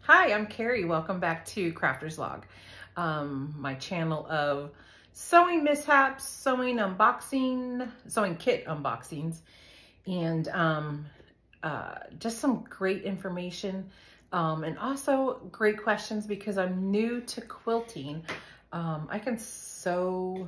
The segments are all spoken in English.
Hi, I'm Carrie. Welcome back to Crafter's Log, my channel of sewing mishaps, sewing unboxing, sewing kit unboxings, and just some great information and also great questions because I'm new to quilting. I can sew,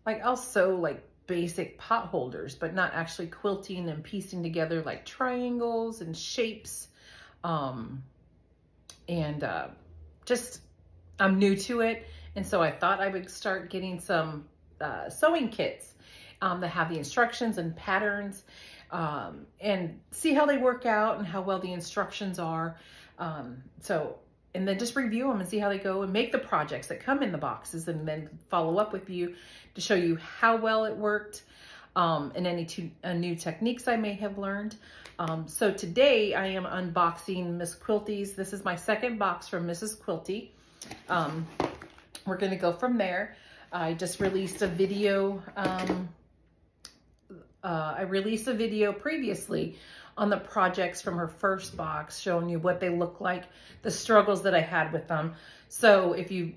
I'll sew like basic pot holders, but not actually quilting and piecing together like triangles and shapes. I'm new to it. And so I thought I would start getting some sewing kits that have the instructions and patterns and see how they work out and how well the instructions are. And then just review them and see how they go and make the projects that come in the boxes and then follow up with you to show you how well it worked and any new techniques I may have learned. So today I am unboxing Miss Quilty's. This is my second box from Mrs. Quilty. We're going to go from there. I just released a video. I released a video previously on the projects from her first box, showing you what they look like, the struggles that I had with them. So if you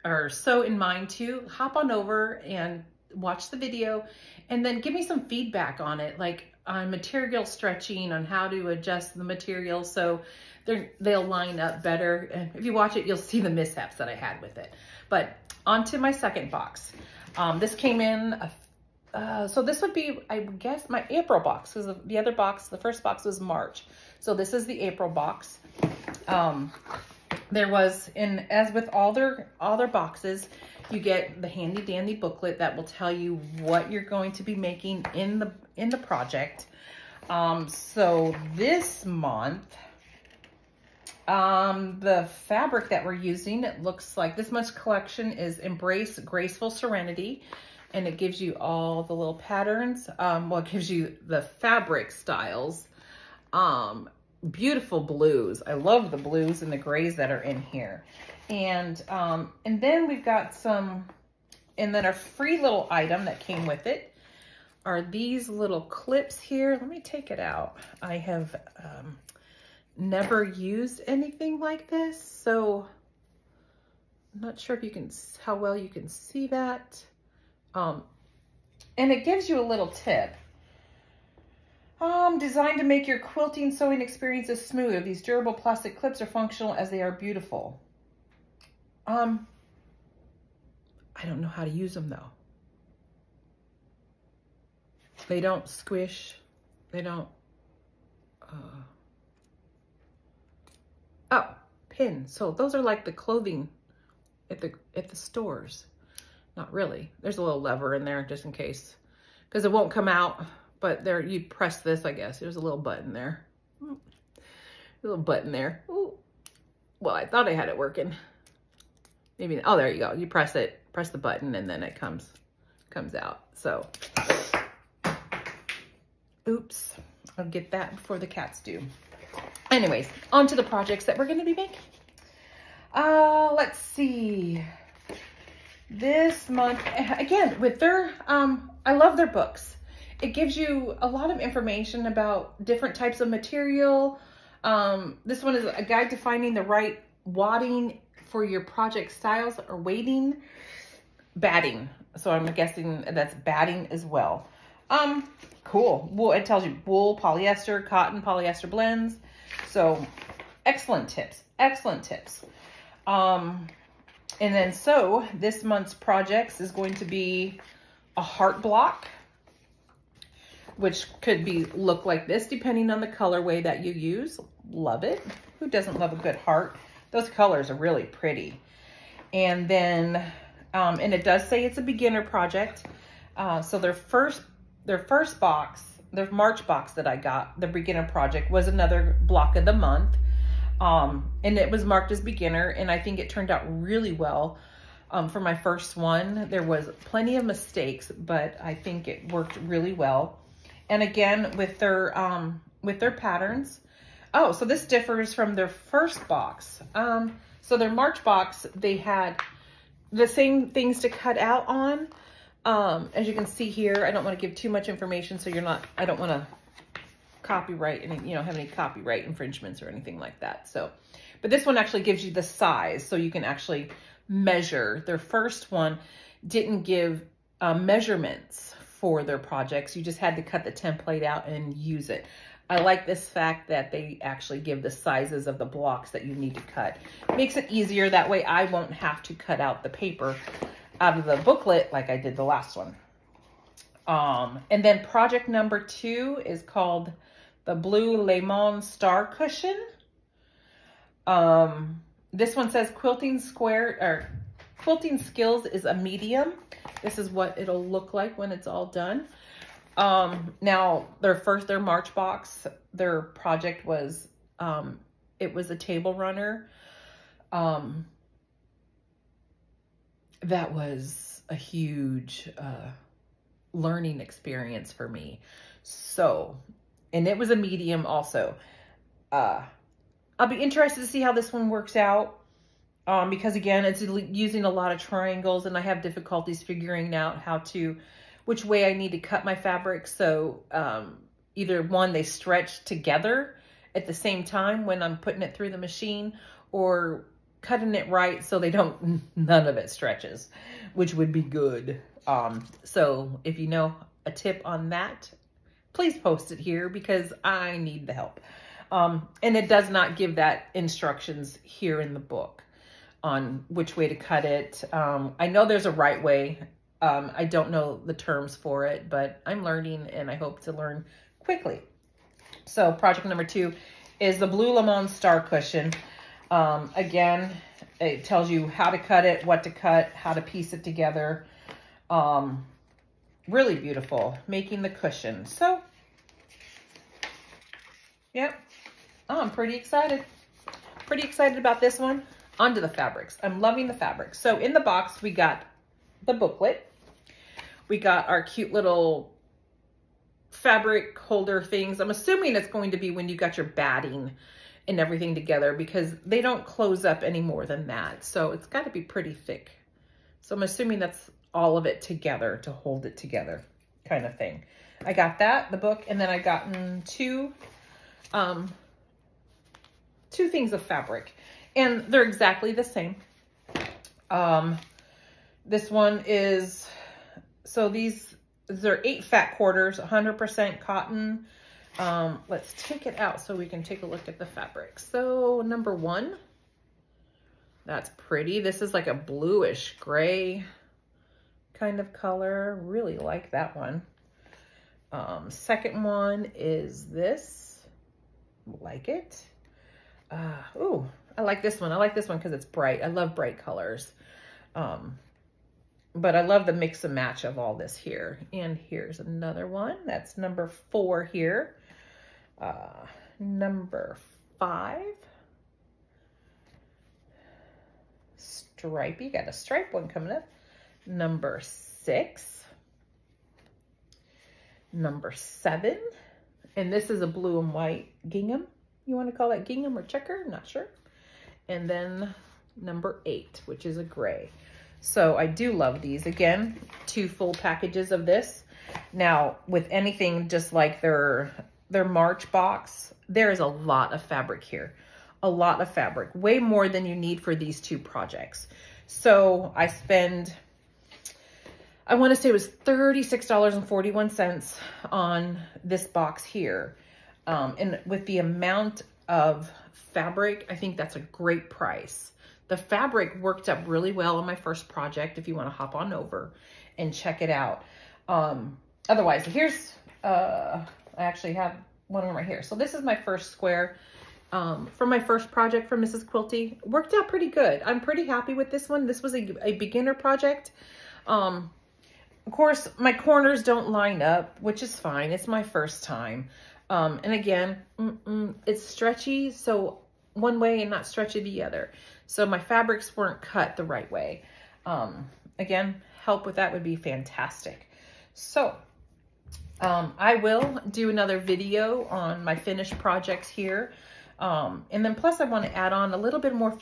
are so in mind to, hop on over and watch the video and then give me some feedback on it, like on material stretching, on how to adjust the material so they'll line up better. And if you watch it, you'll see the mishaps that I had with it. But on to my second box. This came in, so this would be, I guess, my April box, because the other box, the first box was March. So this is the April box. There was, as with all their boxes, you get the handy dandy booklet that will tell you what you're going to be making in the project. So this month, the fabric that we're using, it looks like this month's collection is Embrace Graceful Serenity, and it gives you all the little patterns. Well, it gives you the fabric styles. Beautiful blues. I love the blues and the grays that are in here. And then we've got some, and then a free little item that came with it are these little clips here. Let me take it out. I have never used anything like this, so I'm not sure if you can, how well you can see that. And it gives you a little tip. Designed to make your quilting sewing experiences smooth. These durable plastic clips are functional as they are beautiful. I don't know how to use them though. They don't squish. They don't, oh, pins. So those are like the clothing at the stores. Not really. There's a little lever in there just in case, because it won't come out. But there, you press this, I guess. There's a little button there. A little button there. Ooh. Well, I thought I had it working. Maybe, oh, there you go. You press it, press the button, and then it comes out. So, oops. I'll get that before the cats do. Anyways, on to the projects that we're going to be making. Let's see. This month, again, with their, I love their books. It gives you a lot of information about different types of material. This one is a guide to finding the right wadding for your project styles, or weighting, batting. So I'm guessing that's batting as well. Cool. Wool, it tells you wool, polyester, cotton, polyester blends. So excellent tips, excellent tips. And then so this month's projects is going to be a heart block, which could look like this depending on the colorway that you use. Love it. Who doesn't love a good heart? Those colors are really pretty. And then, and it does say it's a beginner project. So their first box, their March box that I got, the beginner project, was another block of the month. And it was marked as beginner, and I think it turned out really well. For my first one, there was plenty of mistakes, but I think it worked really well. And again, with their patterns. Oh, so this differs from their first box. So their March box, they had the same things to cut out on. As you can see here, I don't want to give too much information, so I don't want to copyright and, you know, have any copyright infringements or anything like that. So, but this one actually gives you the size so you can actually measure. Their first one didn't give measurements for their projects. You just had to cut the template out and use it. I like this fact that they actually give the sizes of the blocks that you need to cut. Makes it easier. That way I won't have to cut out the paper out of the booklet like I did the last one. And then project number 2 is called the Blue Lemon Star Cushion. This one says quilting skills is a medium. This is what it'll look like when it's all done. Now their March box, their project was, it was a table runner. That was a huge, learning experience for me. So, and it was a medium also. I'll be interested to see how this one works out. Because again, it's using a lot of triangles and I have difficulties figuring out which way I need to cut my fabric. So, either one, they stretch together at the same time when I'm putting it through the machine, or cutting it right so none of it stretches, which would be good. So if you know a tip on that, please post it here because I need the help. And it does not give that instructions here in the book on which way to cut it. I know there's a right way. I don't know the terms for it, but I'm learning and I hope to learn quickly. So project number 2 is the Blue Lemon Star Cushion. Again, it tells you how to cut it, what to cut, how to piece it together. Really beautiful, making the cushion. So, yep, I'm pretty excited. Pretty excited about this one. Onto the fabrics. I'm loving the fabrics. So in the box, we got the booklet. We got our cute little fabric holder things. I'm assuming it's going to be when you got your batting and everything together because they don't close up any more than that. So it's got to be pretty thick. So I'm assuming that's all of it together to hold it together kind of thing. I got that, the book, and then I gotten two things of fabric, and they're exactly the same. This one is, so these are 8 fat quarters, 100% cotton. Let's take it out so we can take a look at the fabric. So number 1, that's pretty. This is like a bluish gray kind of color. Really like that one. Second one is this. Like it. Ooh, I like this one. I like this one because it's bright. I love bright colors. But I love the mix and match of all this here. And here's another one. That's number 4 here. Number 5. Stripey. Got a stripe one coming up. Number 6. Number 7. And this is a blue and white gingham. You want to call that gingham or checker? Not sure. And then number 8, which is a gray. So I do love these. Again, 2 full packages of this. Now, with anything just like their March box, there is a lot of fabric here. A lot of fabric. Way more than you need for these 2 projects. So I spend, I want to say it was $36.41 on this box here. And with the amount of fabric, I think that's a great price. The fabric worked up really well on my first project if you want to hop on over and check it out. Otherwise, here's, I actually have one right here. So this is my first square from my first project from Mrs. Quilty. Worked out pretty good. I'm pretty happy with this one. This was a beginner project. Of course, my corners don't line up, which is fine. It's my first time. And again, it's stretchy, so one way and not stretchy the other. So my fabrics weren't cut the right way. Again, help with that would be fantastic. So I will do another video on my finished projects here. And then plus I want to add on a little bit more.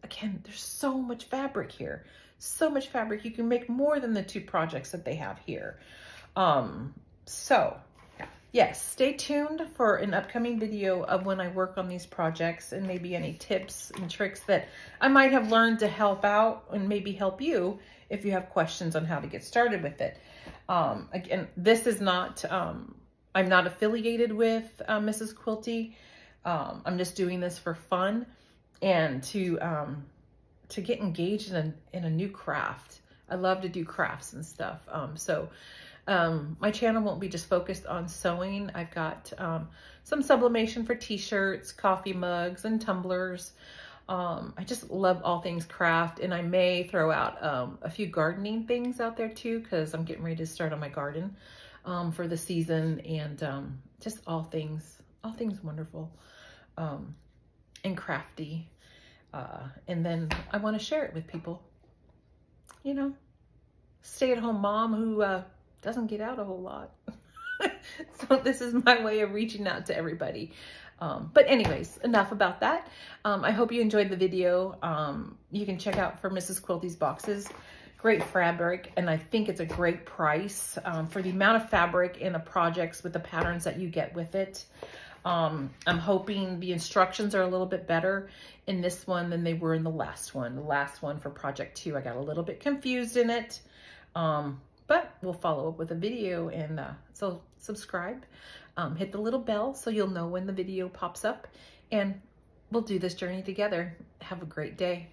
Again, there's so much fabric here. So much fabric. You can make more than the 2 projects that they have here. So yes, stay tuned for an upcoming video of when I work on these projects and maybe any tips and tricks that I might have learned to help out and maybe help you if you have questions on how to get started with it. Again, this is not, I'm not affiliated with Mrs. Quilty. I'm just doing this for fun and to get engaged in a new craft. I love to do crafts and stuff. My channel won't be just focused on sewing. I've got some sublimation for t-shirts, coffee mugs, and tumblers. I just love all things craft, and I may throw out a few gardening things out there too, because I'm getting ready to start on my garden for the season, and just all things wonderful and crafty. And then I want to share it with people. You know, stay-at-home mom who doesn't get out a whole lot. So this is my way of reaching out to everybody. But anyways, enough about that. I hope you enjoyed the video. You can check out for Mrs. Quilty's boxes. Great fabric, and I think it's a great price for the amount of fabric and the projects with the patterns that you get with it. I'm hoping the instructions are a little bit better in this one than they were in the last one. The last one for project 2, I got a little bit confused in it. But we'll follow up with a video, and so subscribe, hit the little bell so you'll know when the video pops up, and we'll do this journey together. Have a great day.